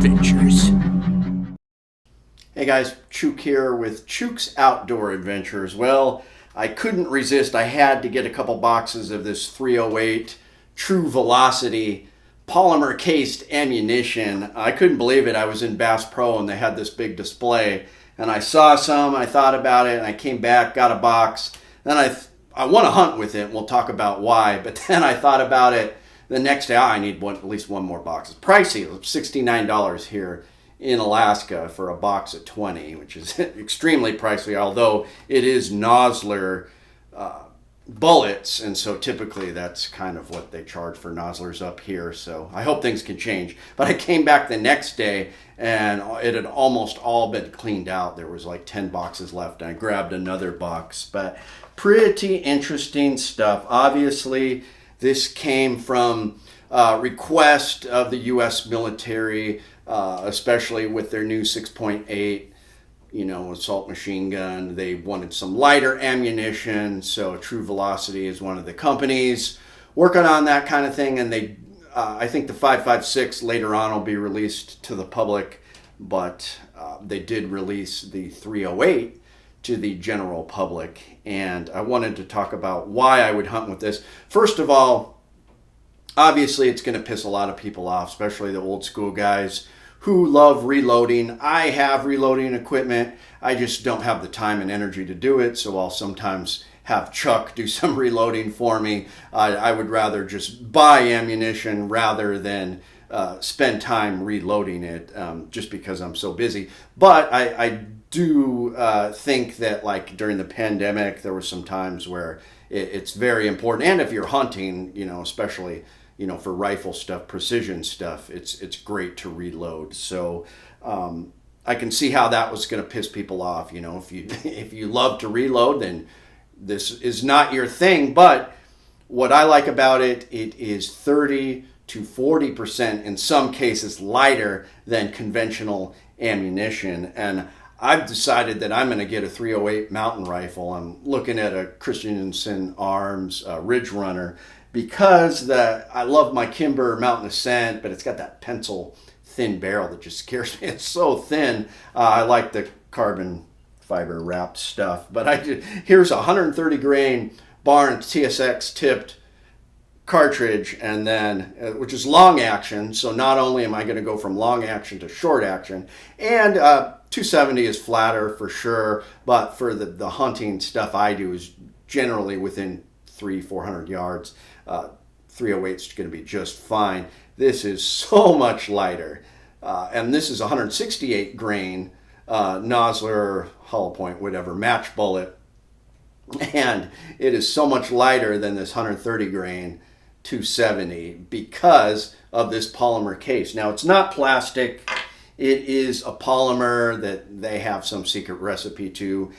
adventures. Hey guys, Chuke here with Chuke's Outdoor Adventures. Well, I couldn't resist. I had to get a couple boxes of this 308 True Velocity polymer cased ammunition. I couldn't believe it. I was in Bass Pro and they had this big display and I saw some, I thought about it, and I came back, got a box. Then I want to hunt with it, and we'll talk about why, but then I thought about it the next day. I need at least one more box. It's pricey. It's $69 here in Alaska for a box of 20, which is extremely pricey, although it is Nosler bullets, and so typically that's kind of what they charge for Noslers up here. So I hope things can change. But I came back the next day and it had almost all been cleaned out. There was like 10 boxes left, and I grabbed another box. But pretty interesting stuff. Obviously, this came from request of the U.S. military, especially with their new 6.8 assault machine gun. They wanted some lighter ammunition, so True Velocity is one of the companies working on that kind of thing, and they I think the 5.56 later on will be released to the public, but they did release the 308 to the general public, and I wanted to talk about why I would hunt with this. First of all, obviously it's going to piss a lot of people off, especially the old school guys who love reloading. I have reloading equipment. I just don't have the time and energy to do it, so I'll sometimes have Chuck do some reloading for me. I would rather just buy ammunition rather than spend time reloading it, just because I'm so busy. But I do think that, like, during the pandemic, there were some times where it's very important. And if you're hunting, especially for rifle stuff, precision stuff, it's great to reload. So I can see how that was going to piss people off. If you love to reload, then this is not your thing. But what I like about it, it is 30 to 40% in some cases lighter than conventional ammunition. And I've decided that I'm going to get a 308 mountain rifle. I'm looking at a Christensen Arms Ridge Runner, because I love my Kimber Mountain Ascent, but it's got that pencil thin barrel that just scares me. It's so thin. I like the carbon fiber wrapped stuff, but here's a 130 grain Barnes TSX tipped cartridge, and then which is long action. So not only am I going to go from long action to short action, and 270 is flatter for sure, but for the hunting stuff I do is generally within 300-400 yards. 308 is going to be just fine. This is so much lighter, and this is 168 grain Nosler, hollow point, whatever, match bullet, and it is so much lighter than this 130 grain 270 because of this polymer case. Now, it's not plastic. It is a polymer that they have some secret recipe to,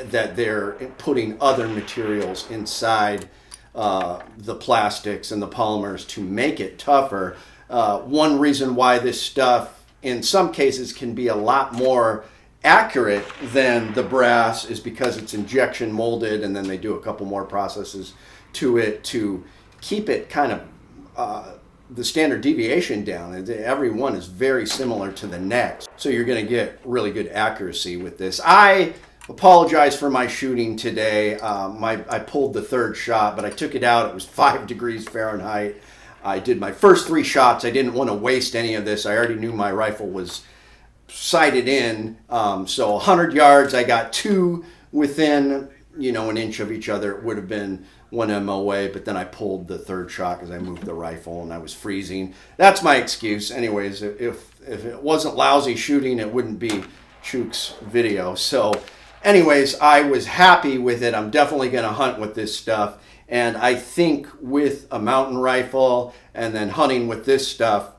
that they're putting other materials inside the plastics and the polymers to make it tougher. One reason why this stuff in some cases can be a lot more accurate than the brass is because it's injection molded, and then they do a couple more processes to it to keep it kind of the standard deviation down. Every one is very similar to the next, so you're going to get really good accuracy with this. I apologize for my shooting today. I pulled the third shot, but I took it out. It was 5 degrees Fahrenheit. I did my first 3 shots. I didn't want to waste any of this. I already knew my rifle was sighted in. So 100 yards, I got 2 within, an inch of each other. It would have been 1 MOA, but then I pulled the third shot because I moved the rifle and I was freezing. That's my excuse. Anyways, if it wasn't lousy shooting, it wouldn't be Chuke's video. So anyways, I was happy with it. I'm definitely going to hunt with this stuff. And I think with a mountain rifle and then hunting with this stuff,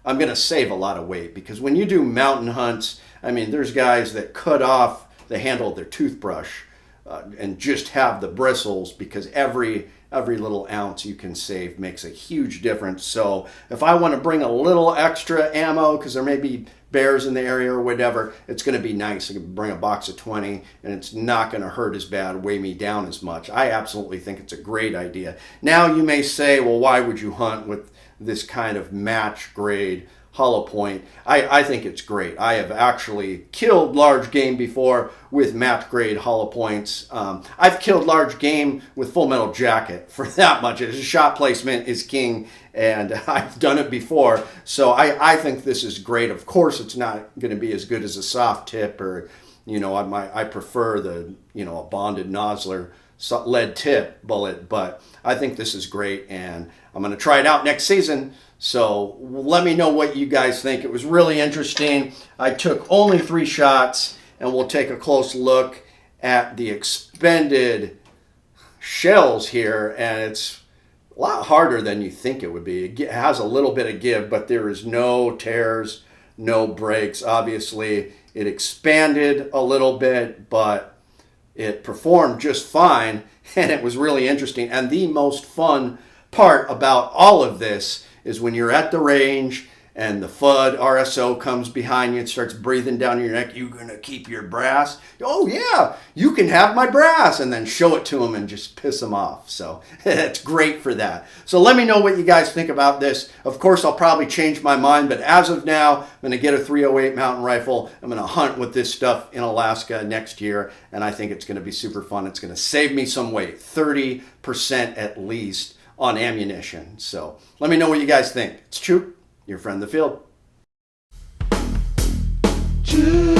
I'm going to save a lot of weight, because when you do mountain hunts, there's guys that cut off the handle of their toothbrush and just have the bristles, because every little ounce you can save makes a huge difference. So if I want to bring a little extra ammo, because there may be bears in the area or whatever, it's going to be nice. I can bring a box of 20 and it's not going to hurt as bad, weigh me down as much. I absolutely think it's a great idea. Now you may say, well, why would you hunt with this kind of match grade hollow point. I think it's great. I have actually killed large game before with match grade hollow points. I've killed large game with Full Metal Jacket for that much. Shot placement is king, and I've done it before. So I think this is great. Of course, it's not going to be as good as a soft tip, or I prefer the a bonded nozzler lead tip bullet, but I think this is great, and I'm going to try it out next season. So let me know what you guys think. It was really interesting. I took only 3 shots, and we'll take a close look at the expended shells here, and it's a lot harder than you think it would be. It has a little bit of give, but there is no tears, no breaks. Obviously, it expanded a little bit, but it performed just fine, and it was really interesting. And the most fun part about all of this is when you're at the range and the FUD RSO comes behind you and starts breathing down your neck. You gonna keep your brass? Oh yeah, you can have my brass, and then show it to them and just piss them off. So it's great for that. So let me know what you guys think about this. Of course, I'll probably change my mind, but as of now, I'm gonna get a 308 mountain rifle. I'm gonna hunt with this stuff in Alaska next year, and I think it's gonna be super fun. It's gonna save me some weight, 30% at least on ammunition. So let me know what you guys think. It's Chuke, your friend in the field. Chuke.